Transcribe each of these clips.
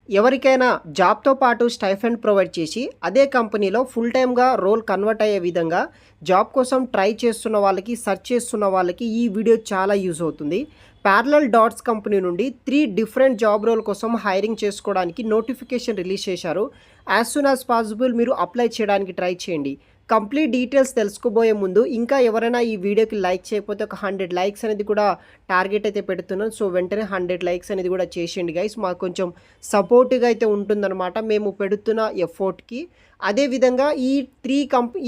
ఎవరికైనా జాబ్‌తో పాటు stipend provide చేసి, అదే కంపెనీలో ఫుల్ టైమ్‌గా రోల్ కన్వర్ట్ అయ్యే విధంగా జాబ్ కోసం ట్రై చేస్తున్న వాళ్ళకి, సెర్చ్ చేస్తున్న వాళ్ళకి ఈ వీడియో చాలా యూజ్ అవుతుంది. ప్యారలల్ డాట్స్ కంపెనీ నుండి 3 డిఫరెంట్ జాబ్ రోల్ కోసం హైరింగ్ చేసుకోవడానికి నోటిఫికేషన్ రిలీజ్ చేశారు. యాస్ సూన్ యాస్ పాసిబుల్ మీరు అప్లై చేయడానికి ట్రై చేయండి. కంప్లీట్ డీటెయిల్స్ తెలుసుకోబోయే ముందు ఇంకా ఎవరైనా ఈ వీడియోకి లైక్ చేయకపోతే ఒక 100 లైక్స్ అనేది కూడా టార్గెట్ అయితే పెడుతున్నాను. సో వెంటనే 100 లైక్స్ అనేది కూడా చేసేయండి గైస్. మాకు కొంచెం సపోర్ట్‌గా అయితే ఉంటుందన్నమాట మేము పెడుతున్న ఎఫర్ట్‌కి. అదేవిధంగా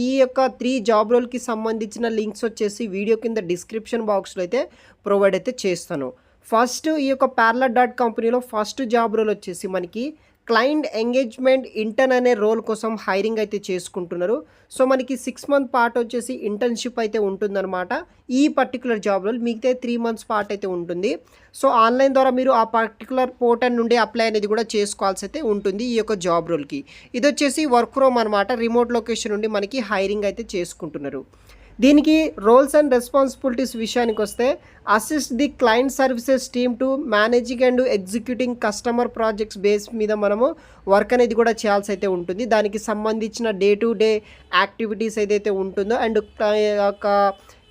ఈ యొక్క 3 జాబ్ రోల్‌కి సంబంధించిన లింక్స్ వచ్చేసి వీడియో కింద డిస్క్రిప్షన్ బాక్స్‌లో అయితే ప్రొవైడ్ అయితే చేస్తాను. ఫస్ట్ ఈ యొక్క ప్యారలల్ డాట్ కంపెనీలో ఫస్ట్ జాబ్ రోల్ వచ్చేసి మనకి క్లయింట్ ఎంగేజ్మెంట్ ఇంటర్న్ అనే రోల్ కోసం హైరింగ్ అయితే చేసుకుంటున్నారు. సో మనకి 6 మంత్ పార్ట్ వచ్చేసి ఇంటర్న్‌షిప్ అయితే ఉంటుందన్నమాట. ఈ పర్టిక్యులర్ జాబ్ రోల్ మిగతా 3 మంత్స్ పార్ట్ అయితే ఉంటుంది. సో ఆన్లైన్ ద్వారా మీరు ఆ పర్టిక్యులర్ పోర్టల్ నుండి అప్లై అనేది కూడా చేసుకోవాల్సి అయితే ఉంటుంది ఈ యొక్క జాబ్ రోల్‌కి. ఇది వచ్చేసి వర్క్ ఫ్రమ్ అనమాట. రిమోట్ లొకేషన్ నుండి మనకి హైరింగ్ అయితే చేసుకుంటున్నారు. దీనికి రోల్స్ అండ్ రెస్పాన్సిబిలిటీస్ విషయానికి వస్తే assist the client services team to managing and executing customer projects base మీద మనము వర్క్ అనేది కూడా చేయాల్సి అయితే ఉంటుంది. దానికి సంబంధించిన డే టు డే యాక్టివిటీస్ ఏదైతే ఉంటుందో అండ్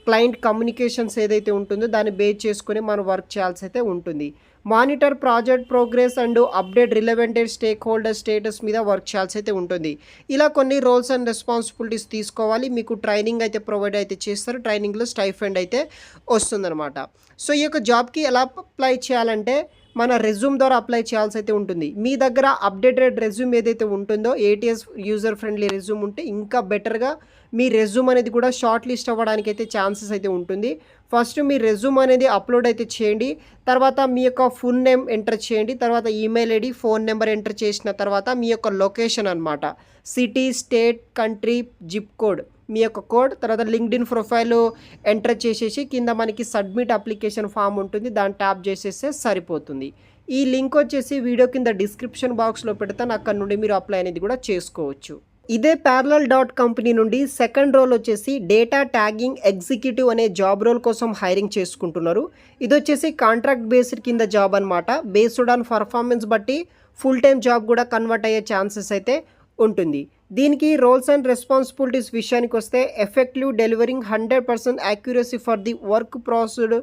క్లయింట్ కమ్యూనికేషన్స్ ఏదైతే ఉంటుందో దాన్ని బేస్ చేసుకొని మనం వర్క్ చేయాల్సి అయితే ఉంటుంది. Monitor project progress and update రిలవెంటెడ్ stake holder status మీద వర్క్ చేయాల్సి అయితే ఉంటుంది. ఇలా కొన్ని రోల్స్ అండ్ రెస్పాన్సిబిలిటీస్ తీసుకోవాలి. మీకు ట్రైనింగ్ అయితే ప్రొవైడ్ అయితే చేస్తారు. ట్రైనింగ్లో స్టైఫండ్ అయితే వస్తుందన్నమాట. సో ఈ యొక్క జాబ్కి ఎలా అప్లై చేయాలంటే మన రెజ్యూమ్ ద్వారా అప్లై చేయాల్సి అయితే ఉంటుంది. మీ దగ్గర అప్డేటెడ్ రెజ్యూమ్ ఏదైతే ఉంటుందో ATS యూజర్ ఫ్రెండ్లీ రెజ్యూమ్ ఉంటే ఇంకా బెటర్గా మీ రెజ్యూమ్ అనేది కూడా షార్ట్ లిస్ట్ అవ్వడానికి అయితే ఛాన్సెస్ అయితే ఉంటుంది. ఫస్ట్ మీ రెజ్యూమ్ అనేది అప్లోడ్ అయితే చేయండి. తర్వాత మీ యొక్క ఫుల్ నేమ్ ఎంటర్ చేయండి. తర్వాత email ID, phone number enter చేసిన తర్వాత మీ యొక్క లొకేషన్ అనమాట, city, state, country, zip code, మీ యొక్క కోడ్, తర్వాత లింక్డ్ఇన్ ప్రొఫైల్ ఎంటర్ చేసేసి కింద మనకి సబ్మిట్ అప్లికేషన్ ఫామ్ ఉంటుంది, దాన్ని ట్యాప్ చేసేస్తే సరిపోతుంది. ఈ లింక్ వచ్చేసి వీడియో కింద డిస్క్రిప్షన్ బాక్స్లో పెడతాను. అక్కడ నుండి మీరు అప్లై అనేది కూడా చేసుకోవచ్చు. ఇదే ప్యారలల్ డాట్ కంపెనీ నుండి సెకండ్ రోల్ వచ్చేసి డేటా ట్యాగింగ్ ఎగ్జిక్యూటివ్ అనే జాబ్ రోల్ కోసం హైరింగ్ చేసుకుంటున్నారు. ఇది వచ్చేసి కాంట్రాక్ట్ బేస్డ్ కింద జాబ్ అనమాట. బేస్డ్ ఆన్ పర్ఫార్మెన్స్ బట్టి ఫుల్ టైం జాబ్ కూడా కన్వర్ట్ అయ్యే ఛాన్సెస్ అయితే ఉంటుంది. దీనికి రోల్స్ అండ్ రెస్పాన్సిబిలిటీస్ విషయానికి వస్తే effective delivering 100% accuracy for the work processed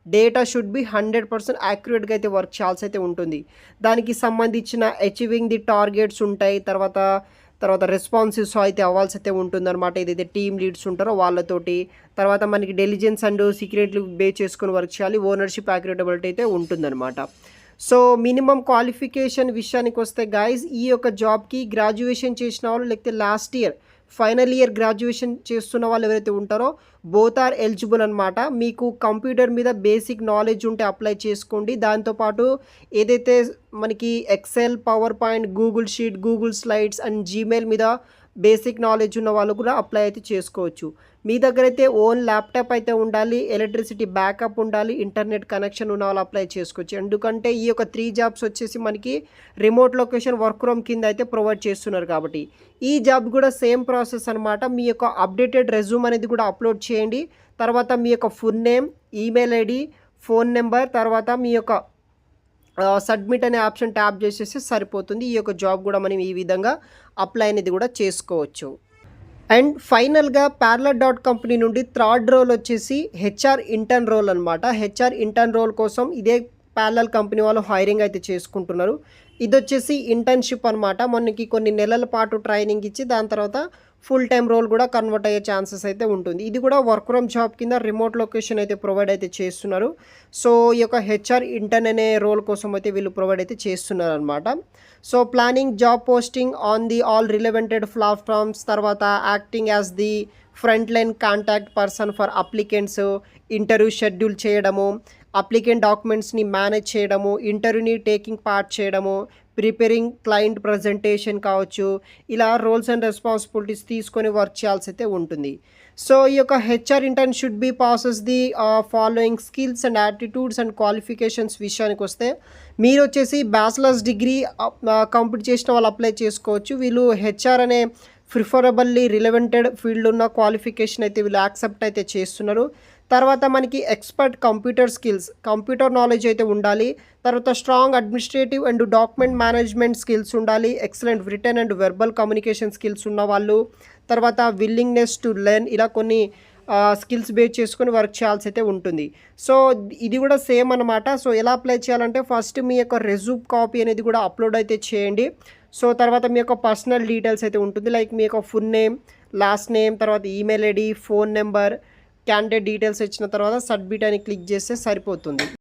data should be 100% యాక్యురేట్గా అయితే వర్క్ చేయాల్సి అయితే ఉంటుంది. దానికి సంబంధించిన అచీవింగ్ ది టార్గెట్స్ ఉంటాయి. తర్వాత రెస్పాన్సివ్స్ అయితే అవ్వాల్సి అయితే ఉంటుందన్నమాట. ఏదైతే టీమ్ లీడ్స్ ఉంటారో వాళ్ళతోటి. తర్వాత మనకి డెలిజెన్స్ అండ్ సీక్రెట్లు బేస్ చేసుకొని వర్క్ చేయాలి. ఓనర్షిప్ యాక్యురేటబిలిటీ అయితే ఉంటుందన్నమాట. సో మినిమం క్వాలిఫికేషన్ విషయానికి వస్తే గైస్ ఈ యొక్క జాబ్కి గ్రాడ్యుయేషన్ చేసిన వాళ్ళు, లేకపోతే last year final year graduation చేస్తున్న వాళ్ళు ఎవరైతే ఉంటారో బోత్ ఆర్ ఎలిజిబుల్ అనమాట. మీకు కంప్యూటర్ మీద బేసిక్ నాలెడ్జ్ ఉంటే అప్లై చేసుకోండి. దాంతోపాటు ఏదైతే మనకి excel, power point, Google sheet, Google slides and Gmail మీద బేసిక్ నాలెడ్జ్ ఉన్న వాళ్ళు కూడా అప్లై అయితే చేసుకోవచ్చు. మీ దగ్గర అయితే ఓన్ ల్యాప్టాప్ అయితే ఉండాలి, ఎలక్ట్రిసిటీ బ్యాకప్ ఉండాలి, ఇంటర్నెట్ కనెక్షన్ ఉన్న వాళ్ళు అప్లై చేసుకోవచ్చు. ఎందుకంటే ఈ యొక్క 3 జాబ్స్ వచ్చేసి మనకి రిమోట్ లొకేషన్ వర్క్ ఫ్రమ్ కింద అయితే ప్రొవైడ్ చేస్తున్నారు కాబట్టి ఈ జాబ్ కూడా సేమ్ ప్రాసెస్ అనమాట. మీ యొక్క అప్డేటెడ్ రెజ్యూమ్ అనేది కూడా అప్లోడ్ చేయండి. తర్వాత మీ యొక్క full name, email ID, phone number, తర్వాత మీ యొక్క సబ్మిట్ అనే ఆప్షన్ ట్యాప్ చేసేసి సరిపోతుంది. ఈ యొక్క జాబ్ కూడా మనం ఈ విధంగా అప్లై అనేది కూడా చేసుకోవచ్చు. అండ్ ఫైనల్గా ప్యారలల్ డాట్ కంపెనీ నుండి థర్డ్ రోల్ వచ్చేసి HR ఇంటర్న్ రోల్ అనమాట. HR ఇంటర్న్ రోల్ కోసం ఇదే ప్యారలల్ కంపెనీ వాళ్ళు హైరింగ్ అయితే చేసుకుంటున్నారు. ఇది వచ్చేసి ఇంటర్న్షిప్ అనమాట. మనకి కొన్ని నెలల పాటు ట్రైనింగ్ ఇచ్చి దాని తర్వాత ఫుల్ టైం రోల్ కూడా కన్వర్ట్ అయ్యే ఛాన్సెస్ అయితే ఉంటుంది. ఇది కూడా వర్క్ ఫ్రమ్ జాబ్ కింద రిమోట్ లొకేషన్ అయితే ప్రొవైడ్ అయితే చేస్తున్నారు. సో ఈ యొక్క HR ఇంటర్న్ అనే రోల్ కోసం అయితే వీళ్ళు ప్రొవైడ్ అయితే చేస్తున్నారు అనమాట. So planning job posting on the all relevant platforms, తర్వాత acting as the front line contact person for applicants, interview schedule చేయడము, అప్లికెంట్ డాక్యుమెంట్స్ని మేనేజ్ చేయడము, ఇంటర్వ్యూని టేకింగ్ పార్ట్ చేయడము, ప్రిపేరింగ్ క్లయింట్ ప్రజెంటేషన్ కావచ్చు. ఇలా రోల్స్ అండ్ రెస్పాన్సిబిలిటీస్ తీసుకొని వర్క్ చేయాల్సి అయితే ఉంటుంది. సో ఈ యొక్క HR intern should be possess the following skills and attitudes and qualifications విషయానికి వస్తే మీరు వచ్చేసి బ్యాచిలర్స్ డిగ్రీ కంప్లీట్ చేసిన వాళ్ళు అప్లై చేసుకోవచ్చు. వీళ్ళు HR అనే ప్రిఫరబుల్లీ రిలవెంటెడ్ ఫీల్డ్ ఉన్న క్వాలిఫికేషన్ అయితే వీళ్ళు యాక్సెప్ట్ అయితే చేస్తున్నారు. తర్వాత మనకి expert computer skills, computer knowledge అయితే ఉండాలి. తర్వాత strong administrative and document management skills ఉండాలి. Excellent written and verbal communication skills ఉన్నవాళ్ళు. తర్వాత విల్లింగ్నెస్ టు లెర్న్, ఇలా కొన్ని స్కిల్స్ బేస్ చేసుకొని వర్క్ చేయాల్సి అయితే ఉంటుంది. సో ఇది కూడా సేమ్ అనమాట. సో ఎలా అప్లై చేయాలంటే ఫస్ట్ మీ యొక్క రెజ్యూమ్ కాపీ అనేది కూడా అప్లోడ్ అయితే చేయండి. సో తర్వాత మీ యొక్క పర్సనల్ డీటెయిల్స్ అయితే ఉంటుంది, లైక్ మీ యొక్క ఫుల్ నేమ్, లాస్ట్ నేమ్, తర్వాత email ID, phone number, candidate details ఇచ్చిన తర్వాత సబ్మిట్ అని క్లిక్ చేస్తే సరిపోతుంది.